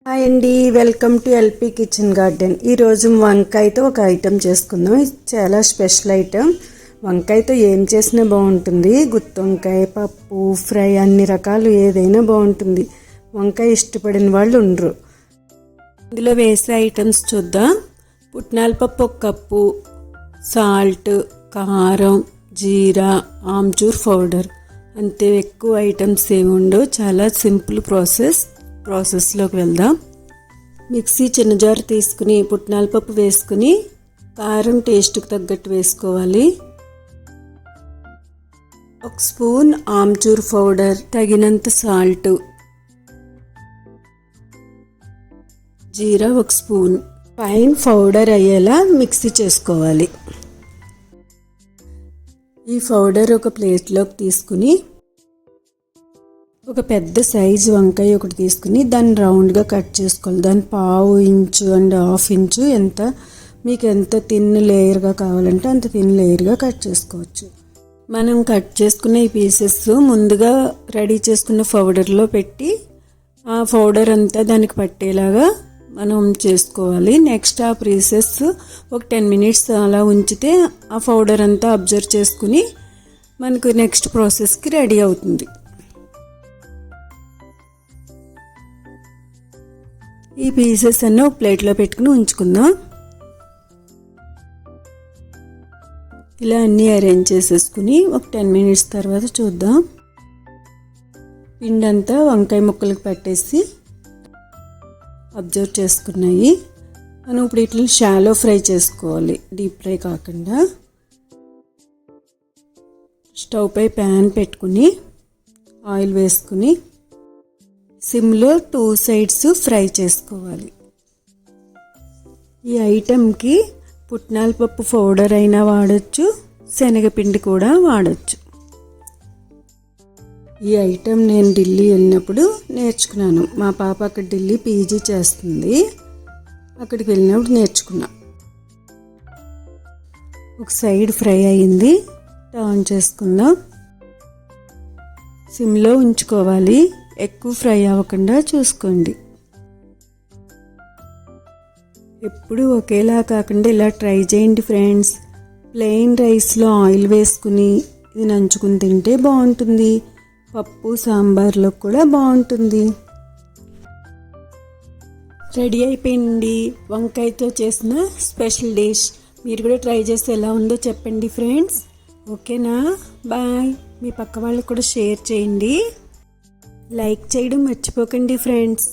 Hi అండి, welcome to LP kitchen garden. ఈరోజు వంకాయతో ఒక ఐటెం చేసుకుందాం. ఇది చాలా స్పెషల్ ఐటెం. వంకాయతో ఏం చేసినా బాగుంటుంది. గుత్తి వంకాయ, పప్పు, ఫ్రై అన్ని రకాలు ఏదైనా బాగుంటుంది. వంకాయ ఇష్టపడిన వాళ్ళు ఉండరు. ఇందులో వేసే ఐటమ్స్ చూద్దాం. పుట్నాల పప్పు 1 కప్పు, సాల్ట్, కారం, జీరా, ఆమ్చూర్ పౌడర్. అంతే, ఎక్కువ ఐటమ్స్ ఏమి ఉండవు. చాలా సింపుల్ ప్రాసెస్లోకి వెళ్దాం. మిక్సీ చిన్న జార్ తీసుకుని పుట్నాల పప్పు వేసుకుని కారం టేస్ట్కి తగ్గట్టు వేసుకోవాలి. 1 స్పూన్ ఆమ్చూర్ పౌడర్, తగినంత సాల్ట్, జీరా 1 స్పూన్. ఫైన్ పౌడర్ అయ్యేలా మిక్సీ చేసుకోవాలి. ఈ పౌడర్ ఒక ప్లేట్లోకి తీసుకుని ఒక పెద్ద సైజు వంకాయ ఒకటి తీసుకుని దాన్ని రౌండ్గా కట్ చేసుకోవాలి. దాన్ని 1/2 ఇంచు అండ్ 1/2 ఇంచు మీకు ఎంత థిన్ లేయర్గా కావాలంటే అంత థిన్ లేయర్గా కట్ చేసుకోవచ్చు. మనం కట్ చేసుకున్న ఈ పీసెస్ ముందుగా రెడీ చేసుకున్న పౌడర్లో పెట్టి ఆ పౌడర్ అంతా దానికి పట్టేలాగా మనం చేసుకోవాలి. నెక్స్ట్ ఆ పీసెస్ ఒక 10 మినిట్స్ అలా ఉంచితే ఆ పౌడర్ అంతా అబ్జర్వ్ చేసుకుని మనకు నెక్స్ట్ ప్రాసెస్కి రెడీ అవుతుంది. ఈ పీసెస్ అన్నీ ఒక ప్లేట్లో పెట్టుకుని ఉంచుకుందాం. ఇలా అన్నీ అరేంజ్ చేసేసుకుని ఒక 10 మినిట్స్ తర్వాత చూద్దాం. పిండి అంతా వంకాయ ముక్కలకు పట్టేసి అబ్జర్వ్ చేసుకున్నాయి. మనం ఇప్పుడు ఇట్లా షాలో ఫ్రై చేసుకోవాలి, డీప్ ఫ్రై కాకుండా. స్టవ్ పై ప్యాన్ పెట్టుకుని ఆయిల్ వేసుకుని సిమ్లో 2 సైడ్స్ ఫ్రై చేసుకోవాలి. ఈ ఐటెంకి పుట్నాల పప్పు పౌడర్ అయినా వాడచ్చు, శనగపిండి కూడా వాడచ్చు. ఈ ఐటెం నేను ఢిల్లీ వెళ్ళినప్పుడు నేర్చుకున్నాను. మా పాప అక్కడ ఢిల్లీ పీజీ చేస్తుంది, అక్కడికి వెళ్ళినప్పుడు నేర్చుకున్నా. ఒక సైడ్ ఫ్రై అయ్యింది, టర్న్ చేసుకుందాం. సిమ్లో ఉంచుకోవాలి, ఎక్కువ ఫ్రై అవ్వకుండా చూసుకోండి. ఎప్పుడు ఒకేలా కాకుండా ఇలా ట్రై చేయండి ఫ్రెండ్స్. ప్లెయిన్ రైస్లో ఆయిల్ వేసుకుని ఇది నంచుకుని తింటే బాగుంటుంది. పప్పు సాంబార్లో కూడా బాగుంటుంది. రెడీ అయిపోయింది వంకాయతో చేసిన స్పెషల్ డిష్. మీరు కూడా ట్రై చేస్తే ఎలా ఉందో చెప్పండి ఫ్రెండ్స్. ఓకేనా? బాయ్. మీ పక్క వాళ్ళకి కూడా షేర్ చేయండి. లైక్ చేయడం మర్చిపోకండి ఫ్రెండ్స్.